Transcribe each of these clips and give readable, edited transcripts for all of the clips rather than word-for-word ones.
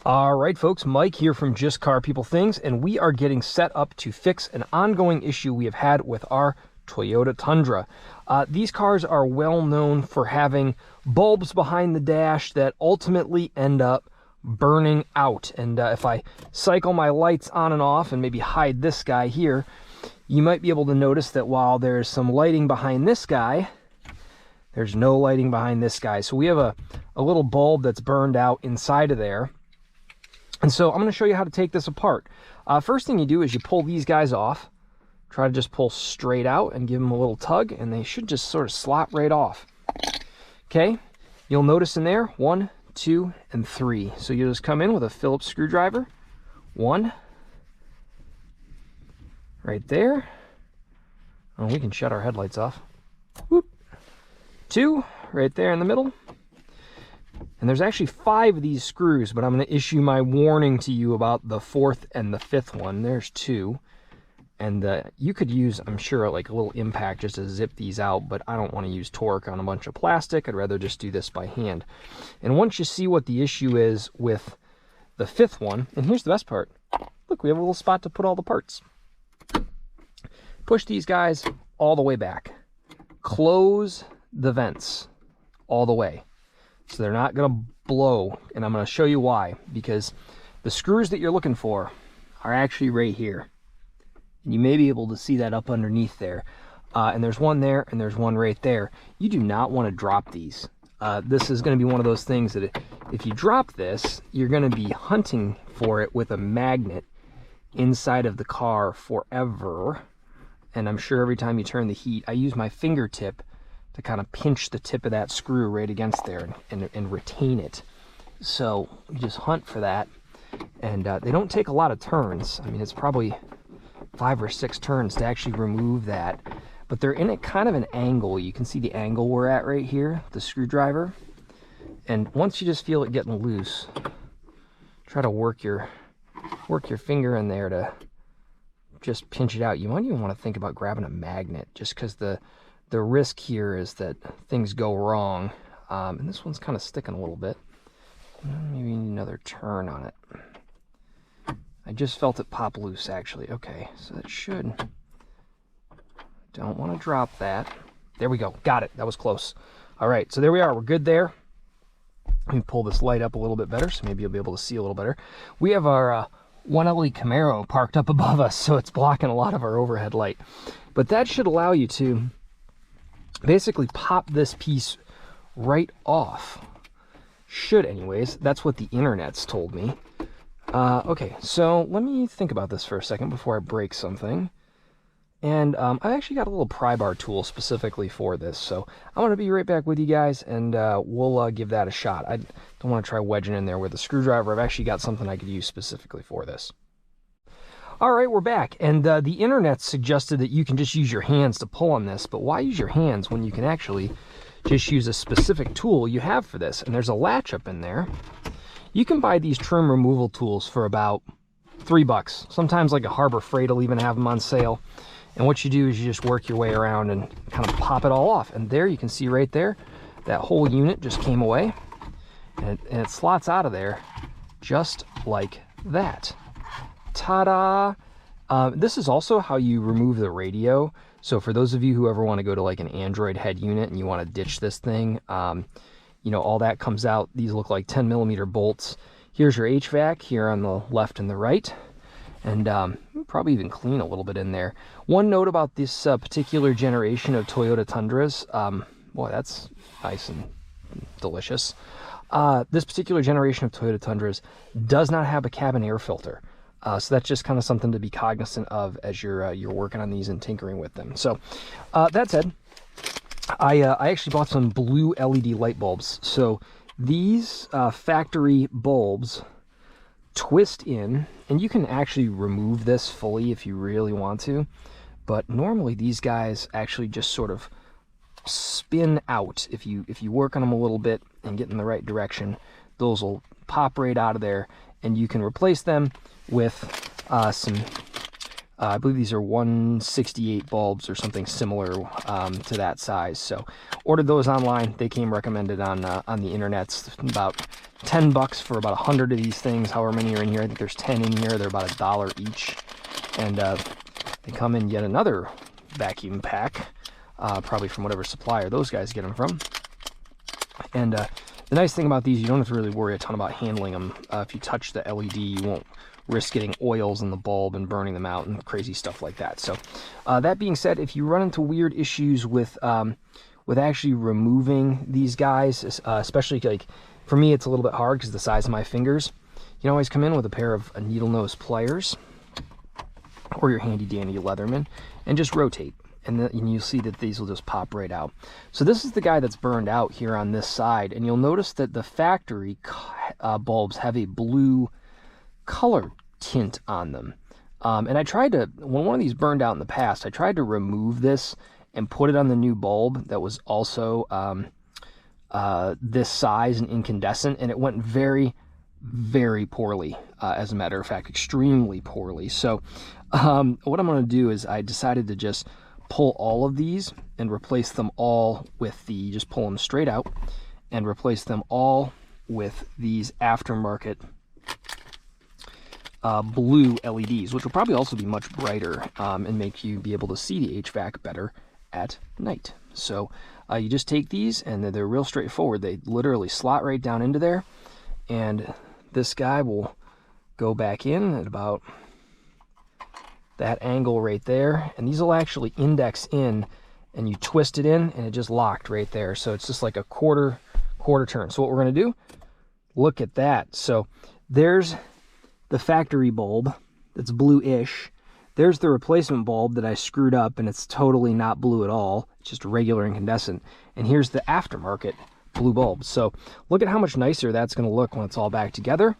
All right, folks, Mike here from Just Car People Things, and we are getting set up to fix an ongoing issue we have had with our Toyota Tundra. These cars are well known for having bulbs behind the dash that ultimately end up burning out. And if I cycle my lights on and off and maybe hide this guy here, you might be able to notice that while there's some lighting behind this guy, there's no lighting behind this guy. So we have a little bulb that's burned out inside of there. And so I'm going to show you how to take this apart. First thing you do is you pull these guys off. Try to just pull straight out and give them a little tug, and they should just sort of slot right off. Okay, you'll notice in there 1, 2, and 3. So you just come in with a Phillips screwdriver. 1, right there. Oh, we can shut our headlights off. Whoop. 2, right there in the middle. And there's actually 5 of these screws, but I'm going to issue my warning to you about the 4th and the 5th one. There's 2. And you could use, I'm sure, like a little impact just to zip these out, but I don't want to use torque on a bunch of plastic. I'd rather just do this by hand. And once you see what the issue is with the 5th one, and here's the best part. Look, we have a little spot to put all the parts. Push these guys all the way back. Close the vents all the way, so they're not going to blow. And I'm going to show you why, because the screws that you're looking for are actually right here. And you may be able to see that up underneath there. And there's one there, and there's one right there. You do not want to drop these. This is going to be one of those things that if you drop this, you're going to be hunting for it with a magnet inside of the car forever. And I'm sure every time you turn the heat, I use my fingertip to kind of pinch the tip of that screw right against there and retain it. So you just hunt for that. And they don't take a lot of turns. I mean, it's probably 5 or 6 turns to actually remove that, but they're in a kind of an angle. You can see the angle we're at right here, the screwdriver. And once you just feel it getting loose, try to work your finger in there to just pinch it out. You might even want to think about grabbing a magnet, just because the risk here is that things go wrong. And this one's kind of sticking a little bit. Maybe you need another turn on it. I just felt it pop loose, actually. Okay, so that should... Don't want to drop that. There we go. Got it. That was close. All right, so there we are. We're good there. Let me pull this light up a little bit better, so maybe you'll be able to see a little better. We have our 1LE Camaro parked up above us, so it's blocking a lot of our overhead light. But that should allow you to basically pop this piece right off. Should, anyways. That's what the internet's told me. Okay, so let me think about this for a second before I break something. And I actually got a little pry bar tool specifically for this, so I'm going to be right back with you guys, and we'll give that a shot. I don't want to try wedging in there with a screwdriver. I've actually got something I could use specifically for this. All right, we're back, and the internet suggested that you can just use your hands to pull on this, but why use your hands when you can actually just use a specific tool you have for this? And there's a latch up in there. You can buy these trim removal tools for about $3. Sometimes like a Harbor Freight will even have them on sale. And what you do is you just work your way around and kind of pop it all off. And there you can see right there, that whole unit just came away. And it slots out of there just like that. Ta-da! This is also how you remove the radio. So for those of you who ever want to go to like an Android head unit and you want to ditch this thing, you know, all that comes out. These look like 10mm bolts. Here's your HVAC here on the left and the right. And probably even clean a little bit in there. One note about this particular generation of Toyota Tundras. Boy, that's nice and delicious. This particular generation of Toyota Tundras does not have a cabin air filter. So that's just kind of something to be cognizant of as you're working on these and tinkering with them. So that said, I actually bought some blue LED light bulbs. So these factory bulbs twist in, and you can actually remove this fully if you really want to, but normally these guys actually just sort of spin out. If you work on them a little bit and get in the right direction, those will pop right out of there, and you can replace them with some I believe these are 168 bulbs or something similar to that size. So ordered those online. They came recommended on the internet. It's about $10 for about 100 of these things, however many are in here. I think there's 10 in here. They're about $1 each. And they come in yet another vacuum pack, probably from whatever supplier those guys get them from. And the nice thing about these, you don't have to really worry a ton about handling them. If you touch the LED, you won't risk getting oils in the bulb and burning them out and crazy stuff like that. So that being said, if you run into weird issues with actually removing these guys, especially like for me, it's a little bit hard because the size of my fingers, you can always come in with a pair of needle nose pliers or your handy dandy Leatherman and just rotate. And you'll see that these will just pop right out. So this is the guy that's burned out here on this side. And you'll notice that the factory bulbs have a blue color tint on them. And I tried to, when one of these burned out in the past, I tried to remove this and put it on the new bulb that was also this size and incandescent, and it went very, very poorly. As a matter of fact, extremely poorly. So what I'm going to do is I decided to just pull all of these and replace them all with the, just pull them straight out and replace them all with these aftermarket blue LEDs, which will probably also be much brighter and make you be able to see the HVAC better at night. So you just take these and they're real straightforward. They literally slot right down into there, and this guy will go back in at about that angle right there, and these will actually index in, and you twist it in and it just locked right there. So it's just like a quarter turn. So what we're going to do, look at that. So there's the factory bulb that's blue-ish. There's the replacement bulb that I screwed up, and it's totally not blue at all. It's just a regular incandescent. And here's the aftermarket blue bulb. So look at how much nicer that's going to look when it's all back together.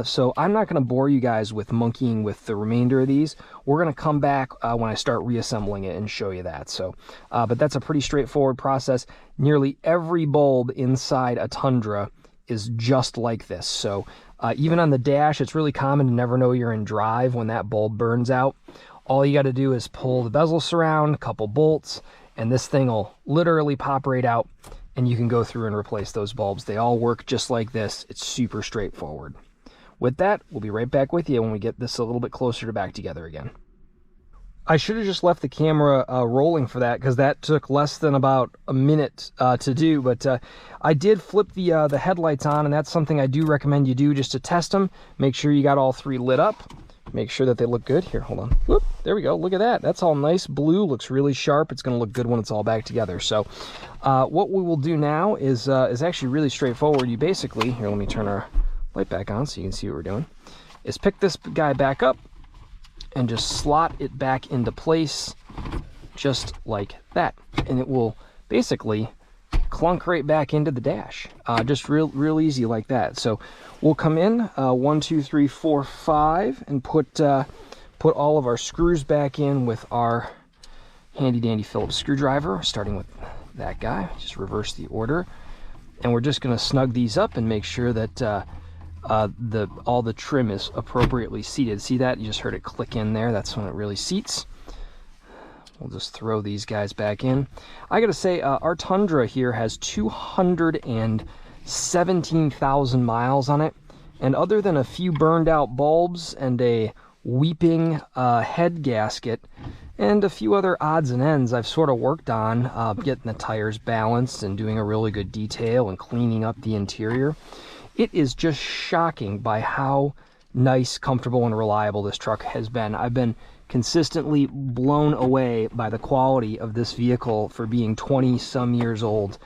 So I'm not going to bore you guys with monkeying with the remainder of these. We're going to come back when I start reassembling it and show you that. So, but that's a pretty straightforward process. Nearly every bulb inside a Tundra is just like this. So even on the dash, it's really common to never know you're in drive when that bulb burns out. All you got to do is pull the bezel surround, a couple bolts, and this thing will literally pop right out, and you can go through and replace those bulbs. They all work just like this. It's super straightforward. With that, we'll be right back with you when we get this a little bit closer to back together again. I should have just left the camera rolling for that, because that took less than about a minute to do, but I did flip the headlights on, and that's something I do recommend you do just to test them. Make sure you got all three lit up. Make sure that they look good. Here, hold on. Whoop, there we go. Look at that. That's all nice blue. Looks really sharp. It's going to look good when it's all back together. So what we will do now is actually really straightforward. You basically, here, let me turn our light back on so you can see what we're doing, is pick this guy back up and just slot it back into place just like that, and it will basically clunk right back into the dash, just real easy like that. So we'll come in 1 2 3 4 5 and put all of our screws back in with our handy dandy Phillips screwdriver, starting with that guy. Just reverse the order, and we're just going to snug these up and make sure that all the trim is appropriately seated. See that? You just heard it click in there. That's when it really seats. We'll just throw these guys back in. I gotta say, our Tundra here has 217,000 miles on it, and other than a few burned out bulbs and a weeping head gasket and a few other odds and ends I've sort of worked on, getting the tires balanced and doing a really good detail and cleaning up the interior. It is just shocking by how nice, comfortable, and reliable this truck has been. I've been consistently blown away by the quality of this vehicle for being 20-some years old.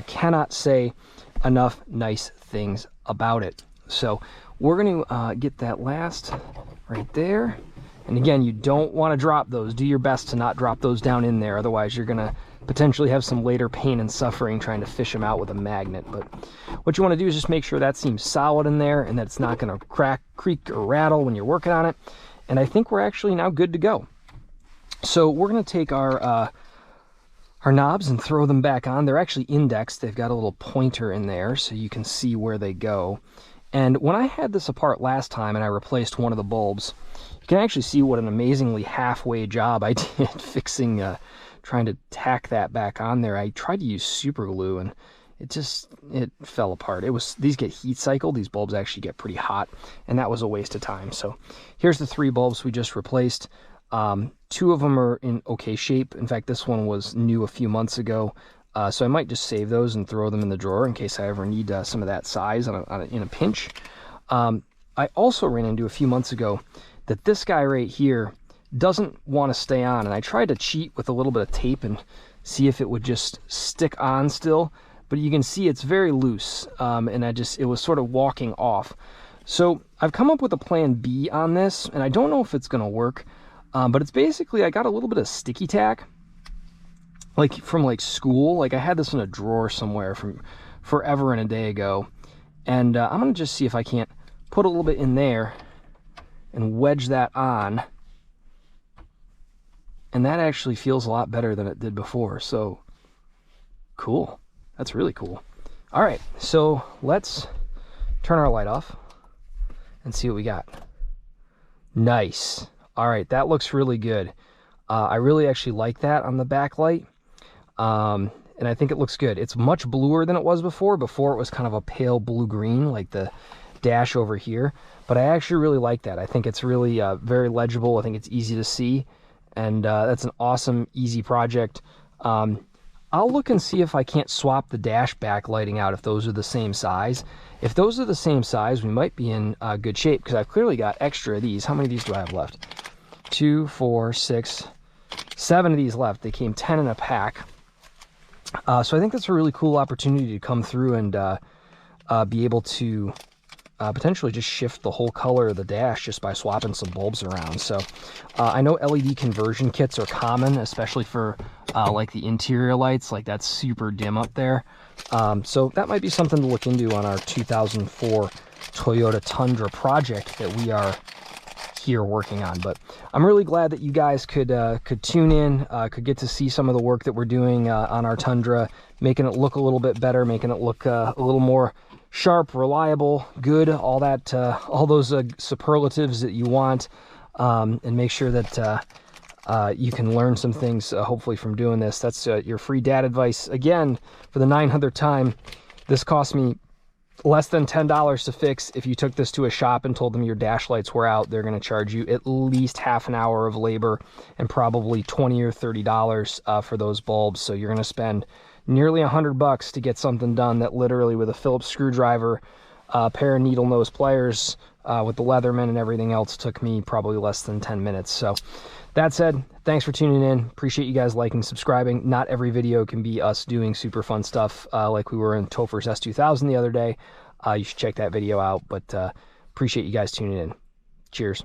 Cannot say enough nice things about it. So we're going to get that last right there. And again, you don't want to drop those. Do your best to not drop those down in there. Otherwise, you're going to potentially have some later pain and suffering trying to fish them out with a magnet. But what you want to do is just make sure that seems solid in there and that it's not going to crack, creak, or rattle when you're working on it. And I think we're actually now good to go. So we're going to take our knobs and throw them back on. They're actually indexed. They've got a little pointer in there so you can see where they go. And when I had this apart last time and I replaced one of the bulbs, You can actually see what an amazingly halfway job I did fixing, trying to tack that back on there. I tried to use super glue and it fell apart. These get heat cycled. These bulbs actually get pretty hot, and that was a waste of time. So here's the 3 bulbs we just replaced. 2 of them are in okay shape. In fact, this one was new a few months ago. So I might just save those and throw them in the drawer in case I ever need some of that size in a pinch. I also ran into a few months ago that this guy right here doesn't want to stay on, and I tried to cheat with a little bit of tape and see if it would just stick on still, but you can see it's very loose, and it was sort of walking off. So I've come up with a plan B on this, and I don't know if it's going to work, but it's basically I got a little bit of sticky tack, like from school. Like I had this in a drawer somewhere from forever and a day ago, and I'm going to just see if I can't put a little bit in there and wedge that on, and that actually feels a lot better than it did before. So cool. That's really cool. All right, so let's turn our light off and see what we got. Nice. All right, that looks really good. I really actually like that on the backlight, and I think it looks good. It's much bluer than it was before. Before it was kind of a pale blue-green, like the dash over here, but I actually really like that. I think it's really very legible. I think it's easy to see, and that's an awesome, easy project. I'll look and see if I can't swap the dash backlighting out if those are the same size. If those are the same size, we might be in good shape, because I've clearly got extra of these. How many of these do I have left? 2, 4, 6, 7 of these left. They came 10 in a pack. So I think that's a really cool opportunity to come through and be able to potentially just shift the whole color of the dash just by swapping some bulbs around. So I know LED conversion kits are common, especially for like the interior lights, like that's super dim up there. So that might be something to look into on our 2004 Toyota Tundra project that we are here working on. But I'm really glad that you guys could tune in, could get to see some of the work that we're doing on our Tundra, making it look a little bit better, making it look a little more sharp, reliable, good, all that, all those superlatives that you want, and make sure that you can learn some things, hopefully, from doing this. That's your free dad advice. Again, for the 900th time, this cost me less than $10 to fix. If you took this to a shop and told them your dash lights were out, they're going to charge you at least half an hour of labor and probably $20 or $30 for those bulbs. So you're going to spend nearly $100 to get something done that literally, with a Phillips screwdriver, a pair of needle nose pliers, with the Leatherman and everything else, took me probably less than 10 minutes. So that said, thanks for tuning in. Appreciate you guys liking, subscribing. Not every video can be us doing super fun stuff like we were in Topher's S2000 the other day. You should check that video out, but appreciate you guys tuning in. Cheers.